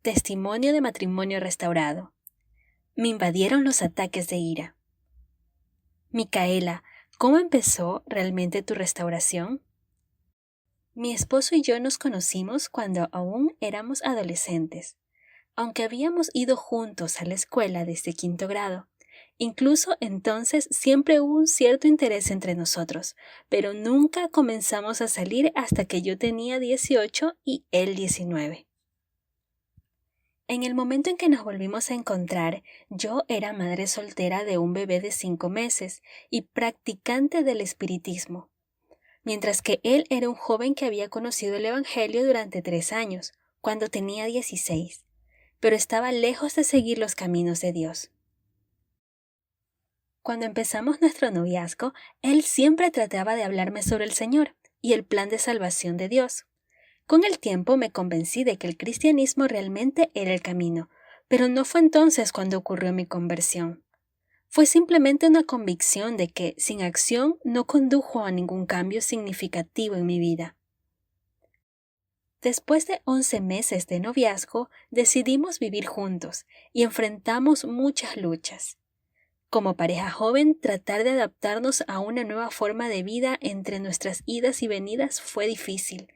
Testimonio de matrimonio restaurado. Me invadieron los ataques de ira. Micaela, ¿cómo empezó realmente tu restauración? Mi esposo y yo nos conocimos cuando aún éramos adolescentes, aunque habíamos ido juntos a la escuela desde quinto grado. Incluso entonces siempre hubo un cierto interés entre nosotros, pero nunca comenzamos a salir hasta que yo tenía 18 y él 19. En el momento en que nos volvimos a encontrar, yo era madre soltera de un bebé de 5 meses y practicante del espiritismo, mientras que él era un joven que había conocido el Evangelio durante 3 años, cuando tenía 16, pero estaba lejos de seguir los caminos de Dios. Cuando empezamos nuestro noviazgo, él siempre trataba de hablarme sobre el Señor y el plan de salvación de Dios. Con el tiempo me convencí de que el cristianismo realmente era el camino, pero no fue entonces cuando ocurrió mi conversión. Fue simplemente una convicción de que, sin acción, no condujo a ningún cambio significativo en mi vida. Después de 11 meses de noviazgo, decidimos vivir juntos y enfrentamos muchas luchas. Como pareja joven, tratar de adaptarnos a una nueva forma de vida entre nuestras idas y venidas fue difícil.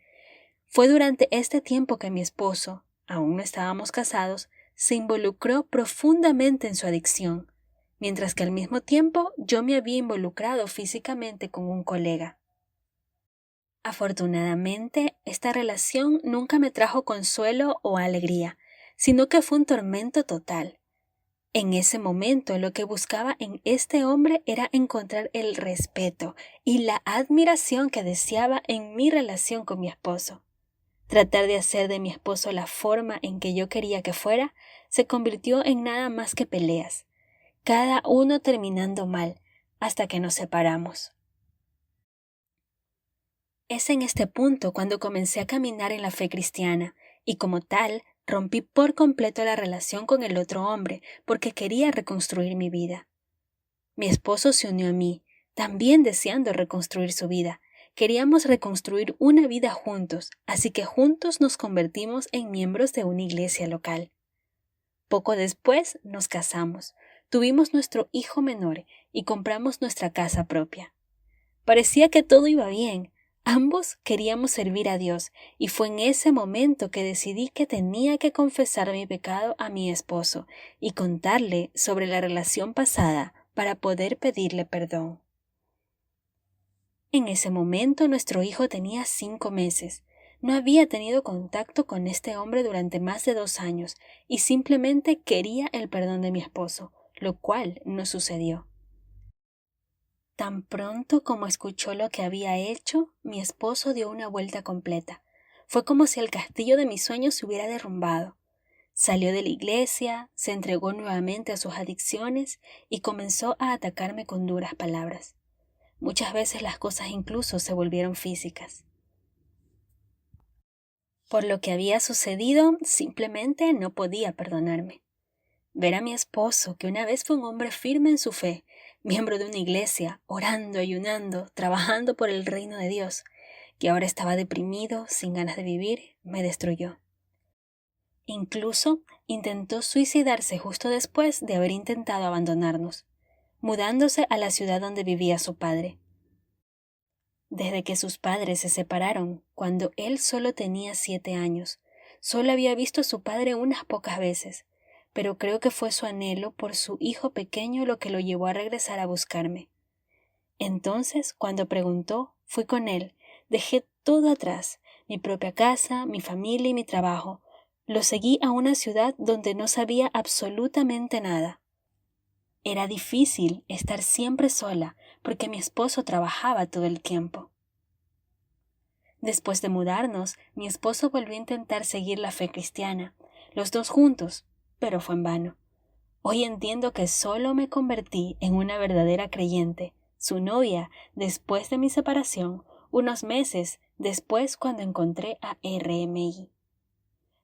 Fue durante este tiempo que mi esposo, aún no estábamos casados, se involucró profundamente en su adicción, mientras que al mismo tiempo yo me había involucrado físicamente con un colega. Afortunadamente, esta relación nunca me trajo consuelo o alegría, sino que fue un tormento total. En ese momento lo que buscaba en este hombre era encontrar el respeto y la admiración que deseaba en mi relación con mi esposo. Tratar de hacer de mi esposo la forma en que yo quería que fuera se convirtió en nada más que peleas, cada uno terminando mal, hasta que nos separamos. Es en este punto cuando comencé a caminar en la fe cristiana, y como tal, rompí por completo la relación con el otro hombre porque quería reconstruir mi vida. Mi esposo se unió a mí, también deseando reconstruir su vida. Queríamos reconstruir una vida juntos, así que juntos nos convertimos en miembros de una iglesia local. Poco después nos casamos, tuvimos nuestro hijo menor y compramos nuestra casa propia. Parecía que todo iba bien. Ambos queríamos servir a Dios, y fue en ese momento que decidí que tenía que confesar mi pecado a mi esposo y contarle sobre la relación pasada para poder pedirle perdón. En ese momento nuestro hijo tenía 5 meses. No había tenido contacto con este hombre durante más de 2 años y simplemente quería el perdón de mi esposo, lo cual no sucedió. Tan pronto como escuchó lo que había hecho, mi esposo dio una vuelta completa. Fue como si el castillo de mis sueños se hubiera derrumbado. Salió de la iglesia, se entregó nuevamente a sus adicciones y comenzó a atacarme con duras palabras. Muchas veces las cosas incluso se volvieron físicas. Por lo que había sucedido, simplemente no podía perdonarme. Ver a mi esposo, que una vez fue un hombre firme en su fe, miembro de una iglesia, orando, ayunando, trabajando por el reino de Dios, que ahora estaba deprimido, sin ganas de vivir, me destruyó. Incluso intentó suicidarse justo después de haber intentado abandonarnos, mudándose a la ciudad donde vivía su padre. Desde que sus padres se separaron, cuando él solo tenía 7 años, solo había visto a su padre unas pocas veces, pero creo que fue su anhelo por su hijo pequeño lo que lo llevó a regresar a buscarme. Entonces, cuando preguntó, fui con él, dejé todo atrás, mi propia casa, mi familia y mi trabajo. Lo seguí a una ciudad donde no sabía absolutamente nada. Era difícil estar siempre sola porque mi esposo trabajaba todo el tiempo. Después de mudarnos, mi esposo volvió a intentar seguir la fe cristiana, los dos juntos, pero fue en vano. Hoy entiendo que solo me convertí en una verdadera creyente, su novia, después de mi separación, unos meses después cuando encontré a RMI.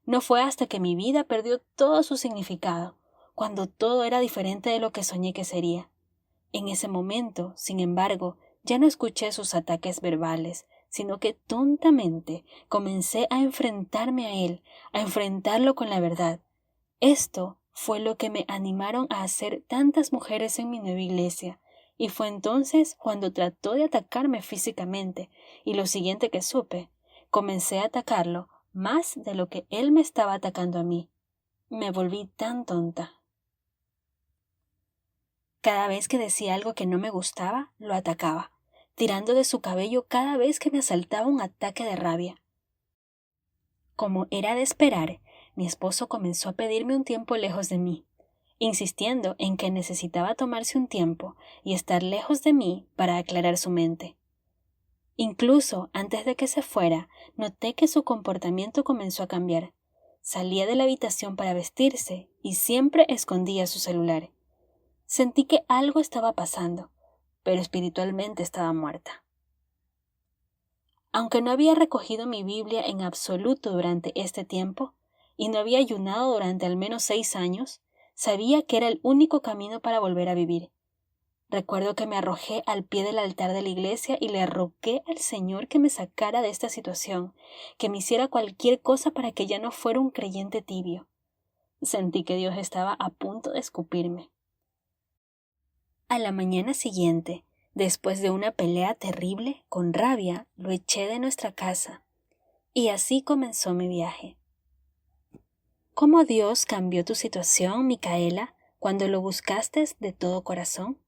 No fue hasta que mi vida perdió todo su significado, cuando todo era diferente de lo que soñé que sería. En ese momento, sin embargo, ya no escuché sus ataques verbales, sino que tontamente comencé a enfrentarme a él, a enfrentarlo con la verdad. Esto fue lo que me animaron a hacer tantas mujeres en mi nueva iglesia, y fue entonces cuando trató de atacarme físicamente, y lo siguiente que supe, comencé a atacarlo más de lo que él me estaba atacando a mí. Me volví tan tonta. Cada vez que decía algo que no me gustaba, lo atacaba, tirando de su cabello cada vez que me asaltaba un ataque de rabia. Como era de esperar, mi esposo comenzó a pedirme un tiempo lejos de mí, insistiendo en que necesitaba tomarse un tiempo y estar lejos de mí para aclarar su mente. Incluso antes de que se fuera, noté que su comportamiento comenzó a cambiar. Salía de la habitación para vestirse y siempre escondía su celular. Sentí que algo estaba pasando, pero espiritualmente estaba muerta. Aunque no había recogido mi Biblia en absoluto durante este tiempo, y no había ayunado durante al menos 6 años, sabía que era el único camino para volver a vivir. Recuerdo que me arrojé al pie del altar de la iglesia y le rogué al Señor que me sacara de esta situación, que me hiciera cualquier cosa para que ya no fuera un creyente tibio. Sentí que Dios estaba a punto de escupirme. A la mañana siguiente, después de una pelea terrible, con rabia, lo eché de nuestra casa. Y así comenzó mi viaje. ¿Cómo Dios cambió tu situación, Micaela, cuando lo buscaste de todo corazón?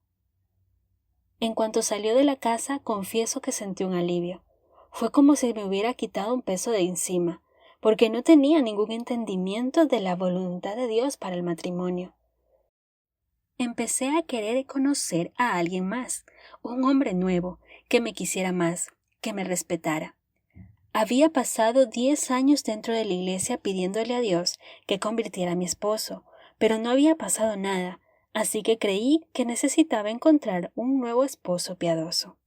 En cuanto salió de la casa, confieso que sentí un alivio. Fue como si me hubiera quitado un peso de encima, porque no tenía ningún entendimiento de la voluntad de Dios para el matrimonio. Empecé a querer conocer a alguien más, un hombre nuevo, que me quisiera más, que me respetara. Había pasado 10 años dentro de la iglesia pidiéndole a Dios que convirtiera a mi esposo, pero no había pasado nada, así que creí que necesitaba encontrar un nuevo esposo piadoso.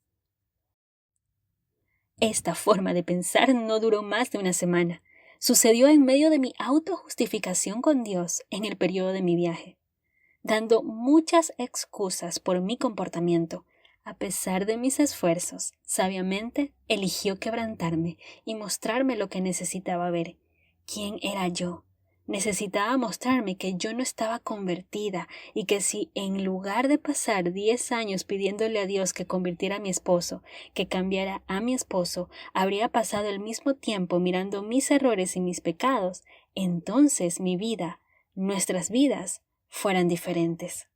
Esta forma de pensar no duró más de una semana. Sucedió en medio de mi autojustificación con Dios en el periodo de mi viaje. Dando muchas excusas por mi comportamiento, a pesar de mis esfuerzos, sabiamente eligió quebrantarme y mostrarme lo que necesitaba ver. ¿Quién era yo? Necesitaba mostrarme que yo no estaba convertida y que si en lugar de pasar 10 años pidiéndole a Dios que convirtiera a mi esposo, que cambiara a mi esposo, habría pasado el mismo tiempo mirando mis errores y mis pecados, entonces mi vida, nuestras vidas, fueran diferentes.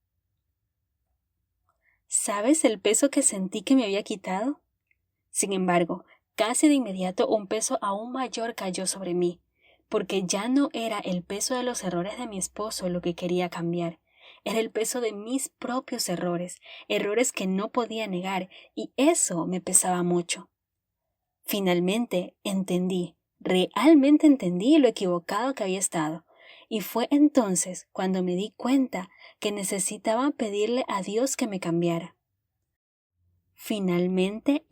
¿Sabes el peso que sentí que me había quitado? Sin embargo, casi de inmediato un peso aún mayor cayó sobre mí, porque ya no era el peso de los errores de mi esposo lo que quería cambiar, era el peso de mis propios errores, errores que no podía negar, y eso me pesaba mucho. Finalmente realmente entendí lo equivocado que había estado. Y fue entonces cuando me di cuenta que necesitaba pedirle a Dios que me cambiara. Finalmente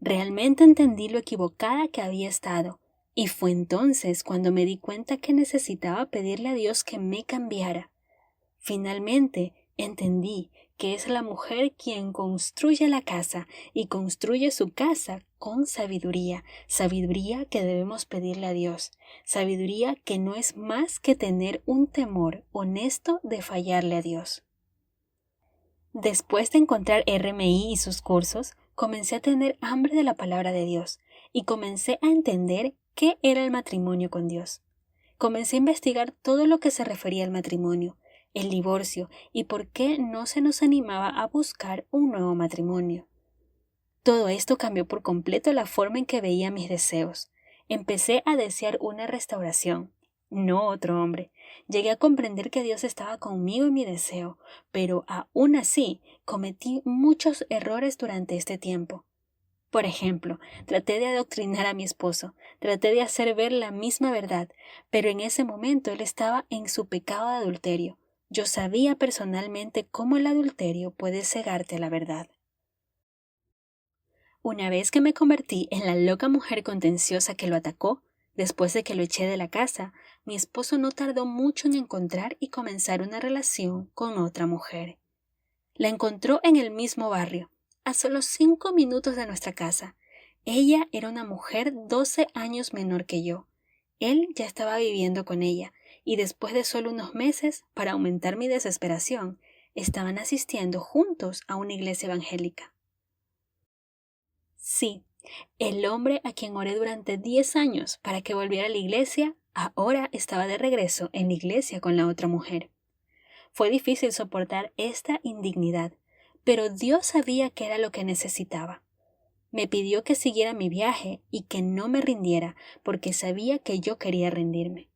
realmente entendí lo equivocada que había estado. Y fue entonces cuando me di cuenta que necesitaba pedirle a Dios que me cambiara. Finalmente entendí que es la mujer quien construye la casa y construye su casa con sabiduría, sabiduría que debemos pedirle a Dios, sabiduría que no es más que tener un temor honesto de fallarle a Dios. Después de encontrar RMI y sus cursos, comencé a tener hambre de la palabra de Dios y comencé a entender qué era el matrimonio con Dios. Comencé a investigar todo lo que se refería al matrimonio, el divorcio y por qué no se nos animaba a buscar un nuevo matrimonio. Todo esto cambió por completo la forma en que veía mis deseos. Empecé a desear una restauración, no otro hombre. Llegué a comprender que Dios estaba conmigo en mi deseo, pero aún así cometí muchos errores durante este tiempo. Por ejemplo, traté de adoctrinar a mi esposo, traté de hacer ver la misma verdad, pero en ese momento él estaba en su pecado de adulterio. Yo sabía personalmente cómo el adulterio puede cegarte a la verdad. Una vez que me convertí en la loca mujer contenciosa que lo atacó, después de que lo eché de la casa, mi esposo no tardó mucho en encontrar y comenzar una relación con otra mujer. La encontró en el mismo barrio, a solo 5 minutos de nuestra casa. Ella era una mujer 12 años menor que yo. Él ya estaba viviendo con ella, y después de solo unos meses, para aumentar mi desesperación, estaban asistiendo juntos a una iglesia evangélica. Sí, el hombre a quien oré durante 10 años para que volviera a la iglesia, ahora estaba de regreso en la iglesia con la otra mujer. Fue difícil soportar esta indignidad, pero Dios sabía que era lo que necesitaba. Me pidió que siguiera mi viaje y que no me rindiera, porque sabía que yo quería rendirme.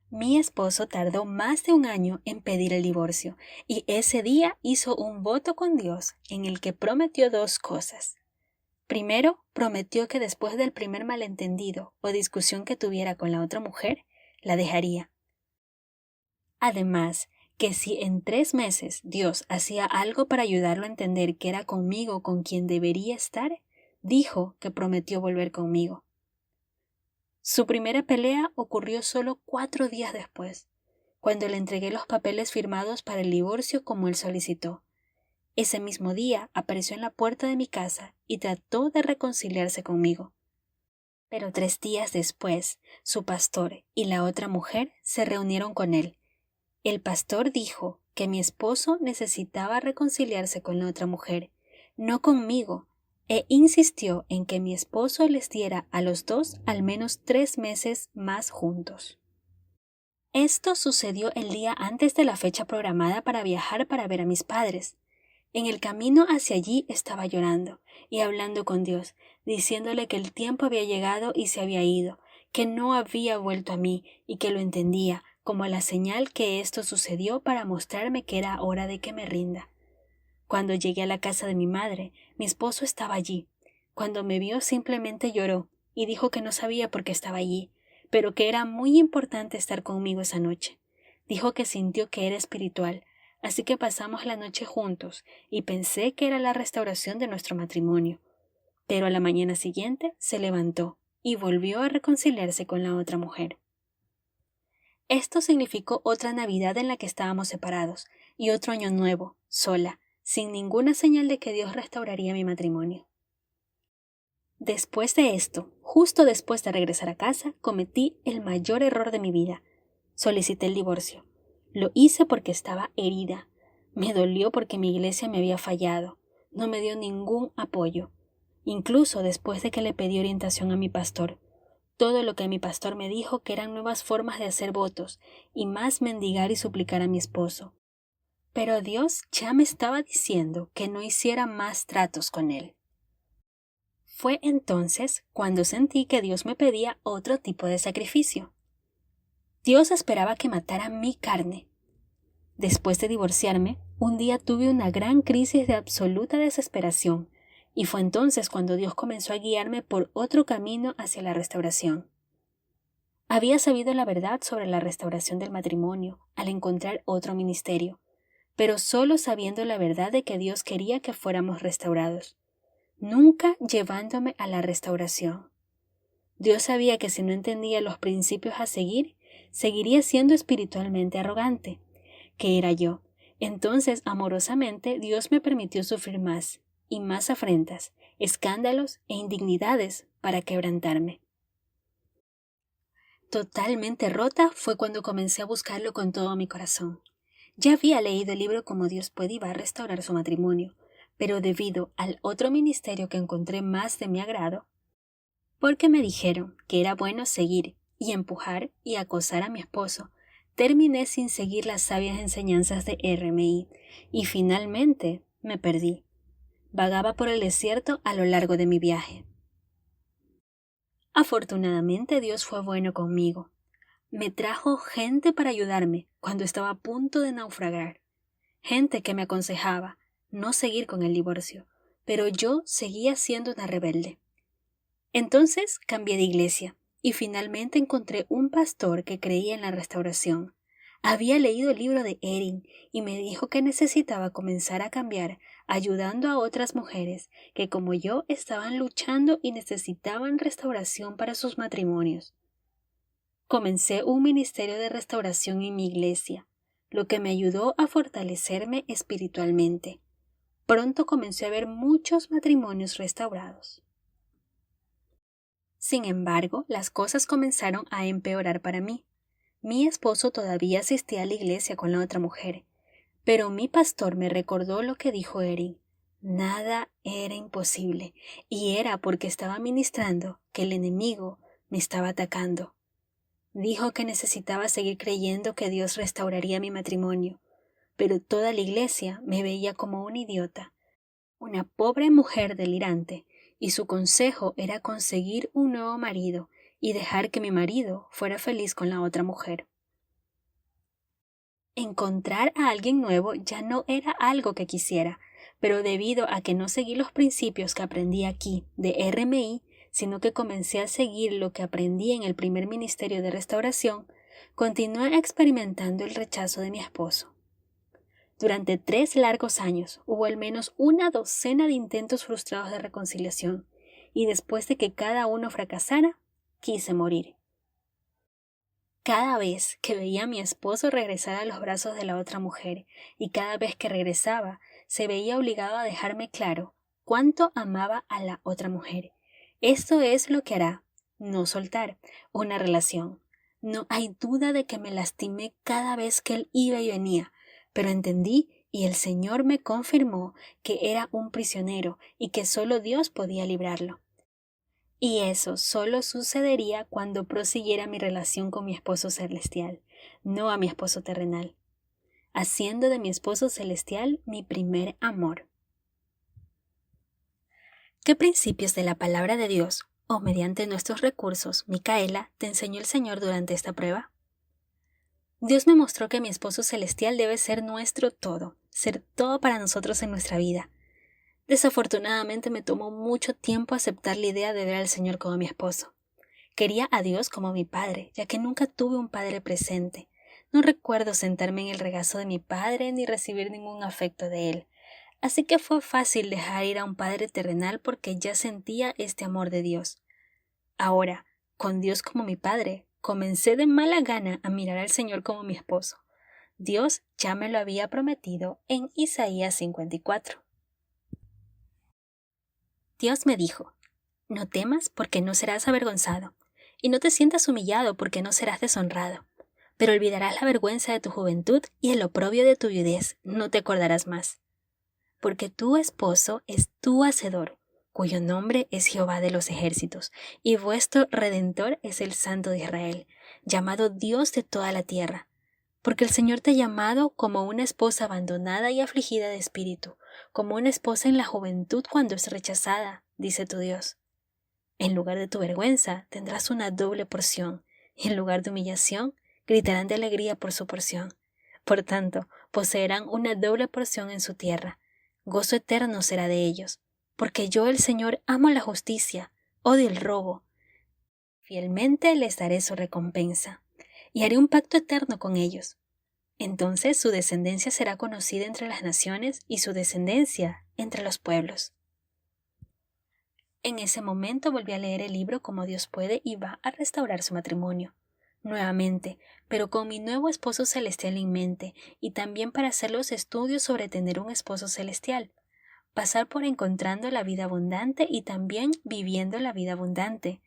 Mi esposo tardó más de un año en pedir el divorcio, y ese día hizo un voto con Dios en el que prometió 2 cosas. Primero, prometió que después del primer malentendido o discusión que tuviera con la otra mujer, la dejaría. Además, que si en 3 meses Dios hacía algo para ayudarlo a entender que era conmigo con quien debería estar, dijo que prometió volver conmigo. Su primera pelea ocurrió solo 4 días después, cuando le entregué los papeles firmados para el divorcio como él solicitó. Ese mismo día apareció en la puerta de mi casa y trató de reconciliarse conmigo. Pero 3 días después, su pastor y la otra mujer se reunieron con él. El pastor dijo que mi esposo necesitaba reconciliarse con la otra mujer, no conmigo, e insistió en que mi esposo les diera a los 2 al menos 3 meses más juntos. Esto sucedió el día antes de la fecha programada para viajar para ver a mis padres. En el camino hacia allí estaba llorando y hablando con Dios, diciéndole que el tiempo había llegado y se había ido, que no había vuelto a mí y que lo entendía, como la señal que esto sucedió para mostrarme que era hora de que me rinda. Cuando llegué a la casa de mi madre, mi esposo estaba allí. Cuando me vio simplemente lloró y dijo que no sabía por qué estaba allí, pero que era muy importante estar conmigo esa noche. Dijo que sintió que era espiritual, así que pasamos la noche juntos y pensé que era la restauración de nuestro matrimonio. Pero a la mañana siguiente se levantó y volvió a reconciliarse con la otra mujer. Esto significó otra Navidad en la que estábamos separados y otro año nuevo, sola, sin ninguna señal de que Dios restauraría mi matrimonio. Después de esto, justo después de regresar a casa, cometí el mayor error de mi vida. Solicité el divorcio. Lo hice porque estaba herida. Me dolió porque mi iglesia me había fallado. No me dio ningún apoyo. Incluso después de que le pedí orientación a mi pastor. Todo lo que mi pastor me dijo que eran nuevas formas de hacer votos y más mendigar y suplicar a mi esposo. Pero Dios ya me estaba diciendo que no hiciera más tratos con él. Fue entonces cuando sentí que Dios me pedía otro tipo de sacrificio. Dios esperaba que matara mi carne. Después de divorciarme, un día tuve una gran crisis de absoluta desesperación, y fue entonces cuando Dios comenzó a guiarme por otro camino hacia la restauración. Había sabido la verdad sobre la restauración del matrimonio al encontrar otro ministerio, pero solo sabiendo la verdad de que Dios quería que fuéramos restaurados, nunca llevándome a la restauración. Dios sabía que si no entendía los principios a seguir, seguiría siendo espiritualmente arrogante, que era yo. Entonces, amorosamente, Dios me permitió sufrir más y más afrentas, escándalos e indignidades para quebrantarme. Totalmente rota fue cuando comencé a buscarlo con todo mi corazón. Ya había leído el libro Cómo Dios puede y va a restaurar su matrimonio, pero debido al otro ministerio que encontré más de mi agrado, porque me dijeron que era bueno seguir y empujar y acosar a mi esposo, terminé sin seguir las sabias enseñanzas de RMI y finalmente me perdí. Vagaba por el desierto a lo largo de mi viaje. Afortunadamente Dios fue bueno conmigo. Me trajo gente para ayudarme cuando estaba a punto de naufragar. Gente que me aconsejaba no seguir con el divorcio, pero yo seguía siendo una rebelde. Entonces cambié de iglesia y finalmente encontré un pastor que creía en la restauración. Había leído el libro de Erin y me dijo que necesitaba comenzar a cambiar ayudando a otras mujeres que como yo estaban luchando y necesitaban restauración para sus matrimonios. Comencé un ministerio de restauración en mi iglesia, lo que me ayudó a fortalecerme espiritualmente. pronto comencé a ver muchos matrimonios restaurados. Sin embargo, las cosas comenzaron a empeorar para mí. Mi esposo todavía asistía a la iglesia con la otra mujer, pero mi pastor me recordó lo que dijo Erin. Nada era imposible, y era porque estaba ministrando que el enemigo me estaba atacando. Dijo que necesitaba seguir creyendo que Dios restauraría mi matrimonio, pero toda la iglesia me veía como una idiota, una pobre mujer delirante, y su consejo era conseguir un nuevo marido y dejar que mi marido fuera feliz con la otra mujer. Encontrar a alguien nuevo ya no era algo que quisiera, pero debido a que no seguí los principios que aprendí aquí de RMI, sino que comencé a seguir lo que aprendí en el primer ministerio de restauración, continué experimentando el rechazo de mi esposo. Durante 3 largos años hubo al menos una docena de intentos frustrados de reconciliación, y después de que cada uno fracasara, quise morir. Cada vez que veía a mi esposo regresar a los brazos de la otra mujer, y cada vez que regresaba, se veía obligado a dejarme claro cuánto amaba a la otra mujer. Esto es lo que hará, no soltar, una relación. No hay duda de que me lastimé cada vez que él iba y venía, pero entendí y el Señor me confirmó que era un prisionero y que solo Dios podía librarlo. Y eso solo sucedería cuando prosiguiera mi relación con mi esposo celestial, no a mi esposo terrenal, haciendo de mi esposo celestial mi primer amor. ¿Qué principios de la palabra de Dios, o mediante nuestros recursos, Micaela, te enseñó el Señor durante esta prueba? Dios me mostró que mi esposo celestial debe ser nuestro todo, ser todo para nosotros en nuestra vida. Desafortunadamente me tomó mucho tiempo aceptar la idea de ver al Señor como mi esposo. Quería a Dios como mi padre, ya que nunca tuve un padre presente. No recuerdo sentarme en el regazo de mi padre ni recibir ningún afecto de él. Así que fue fácil dejar ir a un padre terrenal porque ya sentía este amor de Dios. Ahora, con Dios como mi padre, comencé de mala gana a mirar al Señor como mi esposo. Dios ya me lo había prometido en Isaías 54. Dios me dijo: no temas porque no serás avergonzado, y no te sientas humillado porque no serás deshonrado, pero olvidarás la vergüenza de tu juventud y el oprobio de tu viudez no te acordarás más. Porque tu esposo es tu Hacedor, cuyo nombre es Jehová de los ejércitos, y vuestro Redentor es el Santo de Israel, llamado Dios de toda la tierra. Porque el Señor te ha llamado como una esposa abandonada y afligida de espíritu, como una esposa en la juventud cuando es rechazada, dice tu Dios. En lugar de tu vergüenza tendrás una doble porción, y en lugar de humillación gritarán de alegría por su porción. Por tanto, poseerán una doble porción en su tierra. Gozo eterno será de ellos, porque yo el Señor amo la justicia, odio el robo. Fielmente les daré su recompensa, y haré un pacto eterno con ellos. Entonces su descendencia será conocida entre las naciones y su descendencia entre los pueblos. En ese momento volví a leer el libro Cómo Dios puede y va a restaurar su matrimonio. Nuevamente, pero con mi nuevo esposo celestial en mente, y también para hacer los estudios sobre tener un esposo celestial, pasar por encontrando la vida abundante y también viviendo la vida abundante.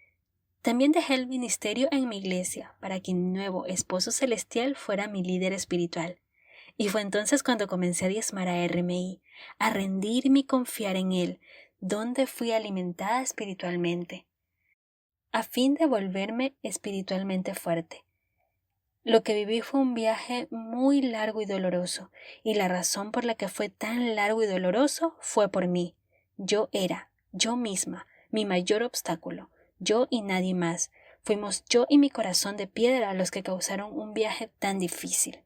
También dejé el ministerio en mi iglesia para que mi nuevo esposo celestial fuera mi líder espiritual. Y fue entonces cuando comencé a diezmar a RMI, a rendirme y confiar en él, donde fui alimentada espiritualmente, a fin de volverme espiritualmente fuerte. Lo que viví fue un viaje muy largo y doloroso, y la razón por la que fue tan largo y doloroso fue por mí. Yo era, yo misma, mi mayor obstáculo, yo y nadie más. Fuimos yo y mi corazón de piedra los que causaron un viaje tan difícil.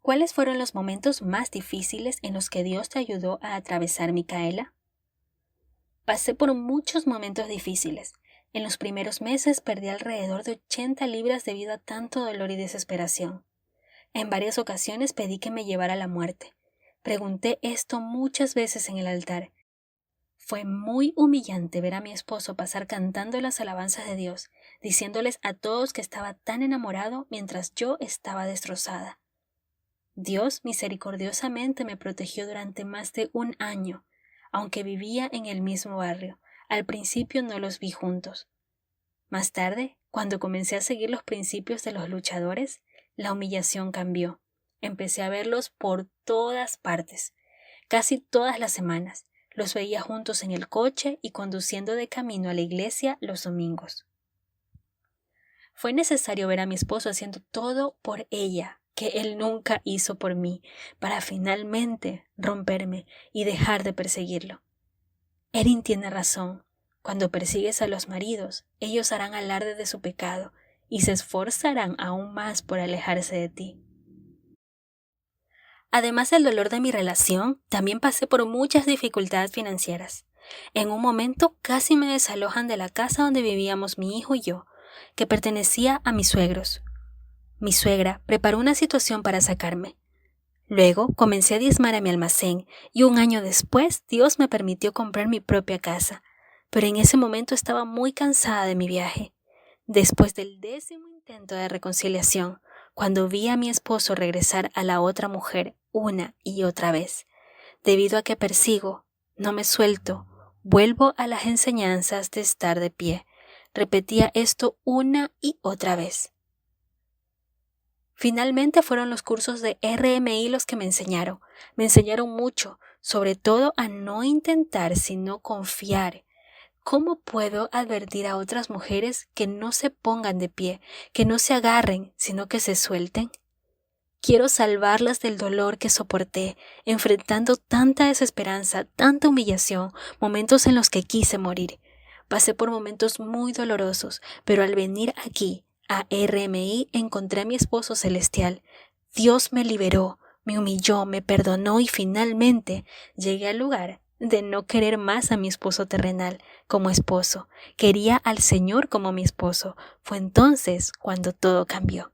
¿Cuáles fueron los momentos más difíciles en los que Dios te ayudó a atravesar, Micaela? Pasé por muchos momentos difíciles. En los primeros meses perdí alrededor de 80 libras debido a tanto dolor y desesperación. En varias ocasiones pedí que me llevara a la muerte. Pregunté esto muchas veces en el altar. Fue muy humillante ver a mi esposo pasar cantando las alabanzas de Dios, diciéndoles a todos que estaba tan enamorado mientras yo estaba destrozada. Dios misericordiosamente me protegió durante más de un año, aunque vivía en el mismo barrio. Al principio no los vi juntos. Más tarde, cuando comencé a seguir los principios de los luchadores, la humillación cambió. Empecé a verlos por todas partes, casi todas las semanas. Los veía juntos en el coche y conduciendo de camino a la iglesia los domingos. Fue necesario ver a mi esposo haciendo todo por ella, que él nunca hizo por mí, para finalmente romperme y dejar de perseguirlo. Erin tiene razón. Cuando persigues a los maridos, ellos harán alarde de su pecado y se esforzarán aún más por alejarse de ti. Además del dolor de mi relación, también pasé por muchas dificultades financieras. En un momento casi me desalojan de la casa donde vivíamos mi hijo y yo, que pertenecía a mis suegros. Mi suegra preparó una situación para sacarme. Luego comencé a diezmar a mi almacén y un año después Dios me permitió comprar mi propia casa, pero en ese momento estaba muy cansada de mi viaje. Después del 10º intento de reconciliación, cuando vi a mi esposo regresar a la otra mujer una y otra vez, debido a que persigo, no me suelto, vuelvo a las enseñanzas de estar de pie. Repetía esto una y otra vez. Finalmente fueron los cursos de RMI los que me enseñaron mucho, sobre todo a no intentar sino confiar. ¿Cómo puedo advertir a otras mujeres que no se pongan de pie, que no se agarren, sino que se suelten? Quiero salvarlas del dolor que soporté, enfrentando tanta desesperanza, tanta humillación, momentos en los que quise morir. Pasé por momentos muy dolorosos, pero al venir aquí, a RMI, encontré a mi esposo celestial. Dios me liberó, me humilló, me perdonó y finalmente llegué al lugar de no querer más a mi esposo terrenal como esposo. Quería al Señor como mi esposo. Fue entonces cuando todo cambió.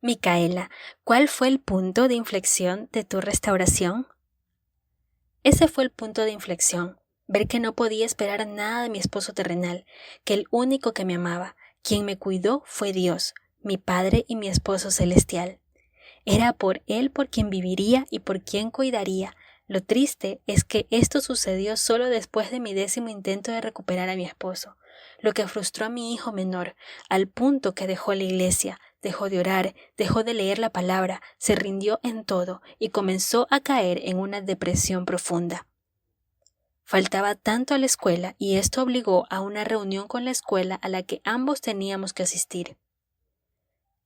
Micaela, ¿cuál fue el punto de inflexión de tu restauración? Ese fue el punto de inflexión, ver que no podía esperar nada de mi esposo terrenal, que el único que me amaba, quien me cuidó fue Dios, mi Padre y mi esposo celestial. Era por Él por quien viviría y por quien cuidaría. Lo triste es que esto sucedió solo después de mi 10º intento de recuperar a mi esposo, lo que frustró a mi hijo menor, al punto que dejó la iglesia, dejó de orar, dejó de leer la palabra, se rindió en todo y comenzó a caer en una depresión profunda. Faltaba tanto a la escuela y esto obligó a una reunión con la escuela a la que ambos teníamos que asistir.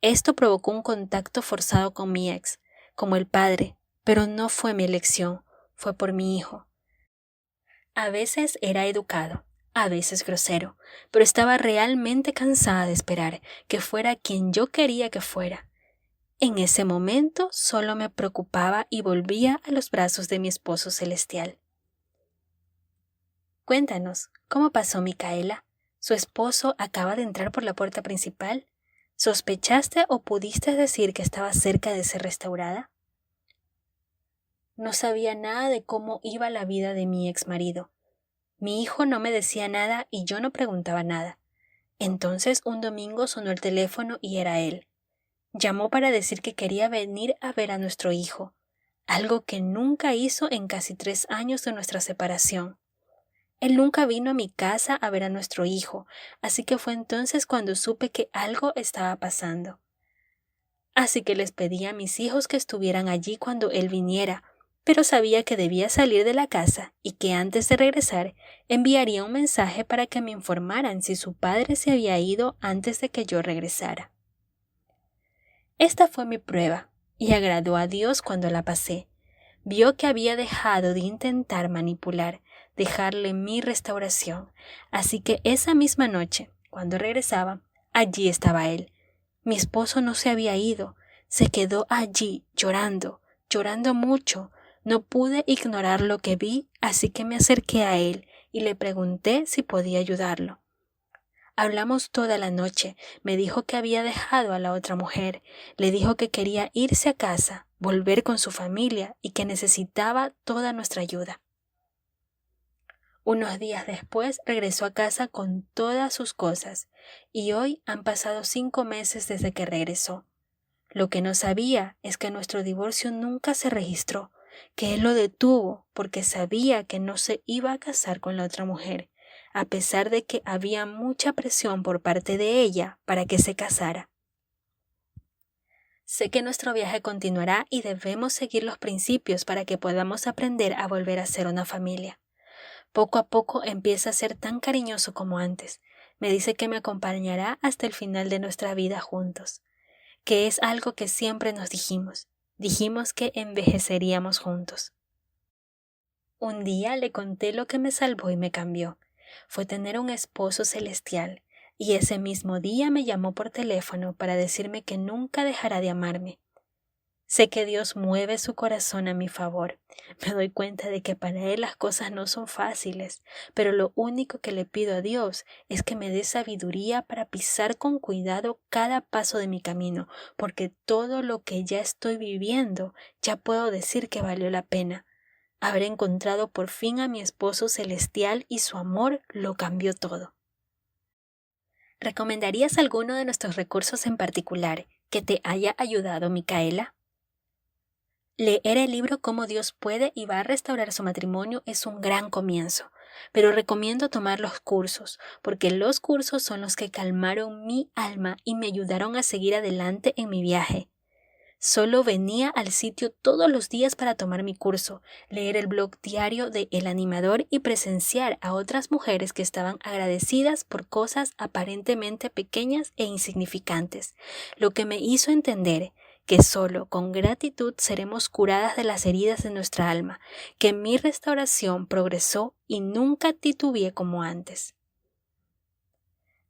Esto provocó un contacto forzado con mi ex, como el padre, pero no fue mi elección, fue por mi hijo. A veces era educado, a veces grosero, pero estaba realmente cansada de esperar que fuera quien yo quería que fuera. En ese momento solo me preocupaba y volvía a los brazos de mi esposo celestial. Cuéntanos, ¿cómo pasó Micaela? ¿Su esposo acaba de entrar por la puerta principal? ¿Sospechaste o pudiste decir que estaba cerca de ser restaurada? No sabía nada de cómo iba la vida de mi exmarido. Mi hijo no me decía nada y yo no preguntaba nada. Entonces un domingo sonó el teléfono y era él. Llamó para decir que quería venir a ver a nuestro hijo, algo que nunca hizo en casi 3 años de nuestra separación. Él nunca vino a mi casa a ver a nuestro hijo, así que fue entonces cuando supe que algo estaba pasando. Así que les pedí a mis hijos que estuvieran allí cuando él viniera, pero sabía que debía salir de la casa y que antes de regresar enviaría un mensaje para que me informaran si su padre se había ido antes de que yo regresara. Esta fue mi prueba, y agradó a Dios cuando la pasé. Vio que había dejado de intentar manipular, dejarle mi restauración, así que esa misma noche, cuando regresaba, allí estaba él. Mi esposo no se había ido, se quedó allí llorando mucho. No pude ignorar lo que vi, así que me acerqué a él y le pregunté si podía ayudarlo. Hablamos toda la noche, me dijo que había dejado a la otra mujer, le dijo que quería irse a casa, volver con su familia y que necesitaba toda nuestra ayuda. Unos días después regresó a casa con todas sus cosas y hoy han pasado 5 meses desde que regresó. Lo que no sabía es que nuestro divorcio nunca se registró, que él lo detuvo porque sabía que no se iba a casar con la otra mujer, a pesar de que había mucha presión por parte de ella para que se casara. Sé que nuestro viaje continuará y debemos seguir los principios para que podamos aprender a volver a ser una familia. Poco a poco empieza a ser tan cariñoso como antes. Me dice que me acompañará hasta el final de nuestra vida juntos, que es algo que siempre nos dijimos. Dijimos que envejeceríamos juntos. Un día le conté lo que me salvó y me cambió. Fue tener un esposo celestial, y ese mismo día me llamó por teléfono para decirme que nunca dejará de amarme. Sé que Dios mueve su corazón a mi favor. Me doy cuenta de que para Él las cosas no son fáciles, pero lo único que le pido a Dios es que me dé sabiduría para pisar con cuidado cada paso de mi camino, porque todo lo que ya estoy viviendo ya puedo decir que valió la pena. Haber encontrado por fin a mi esposo celestial y su amor lo cambió todo. ¿Recomendarías alguno de nuestros recursos en particular que te haya ayudado, Micaela? Leer el libro Cómo Dios puede y va a restaurar su matrimonio es un gran comienzo, pero recomiendo tomar los cursos, porque los cursos son los que calmaron mi alma y me ayudaron a seguir adelante en mi viaje. Solo venía al sitio todos los días para tomar mi curso, leer el blog diario de El Animador y presenciar a otras mujeres que estaban agradecidas por cosas aparentemente pequeñas e insignificantes, lo que me hizo entender que solo con gratitud seremos curadas de las heridas de nuestra alma, que mi restauración progresó y nunca titubeé como antes.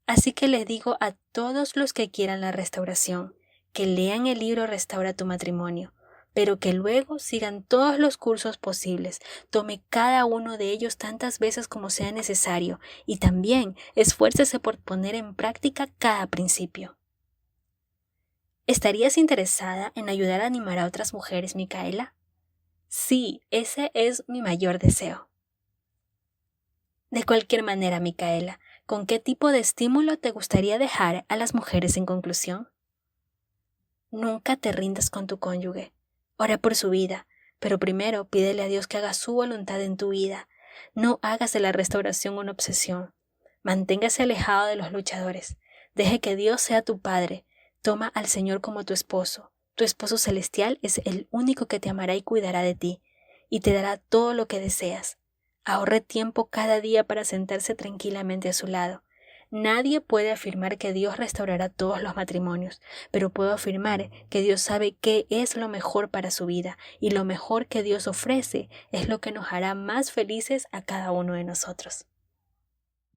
Así que les digo a todos los que quieran la restauración, que lean el libro Restaura tu matrimonio, pero que luego sigan todos los cursos posibles, tome cada uno de ellos tantas veces como sea necesario y también esfuércese por poner en práctica cada principio. ¿Estarías interesada en ayudar a animar a otras mujeres, Micaela? Sí, ese es mi mayor deseo. De cualquier manera, Micaela, ¿con qué tipo de estímulo te gustaría dejar a las mujeres en conclusión? Nunca te rindas con tu cónyuge. Ora por su vida, pero primero pídele a Dios que haga su voluntad en tu vida. No hagas de la restauración una obsesión. Manténgase alejado de los luchadores. Deje que Dios sea tu Padre. Toma al Señor como tu esposo. Tu esposo celestial es el único que te amará y cuidará de ti, y te dará todo lo que deseas. Ahorre tiempo cada día para sentarse tranquilamente a su lado. Nadie puede afirmar que Dios restaurará todos los matrimonios, pero puedo afirmar que Dios sabe qué es lo mejor para su vida, y lo mejor que Dios ofrece es lo que nos hará más felices a cada uno de nosotros.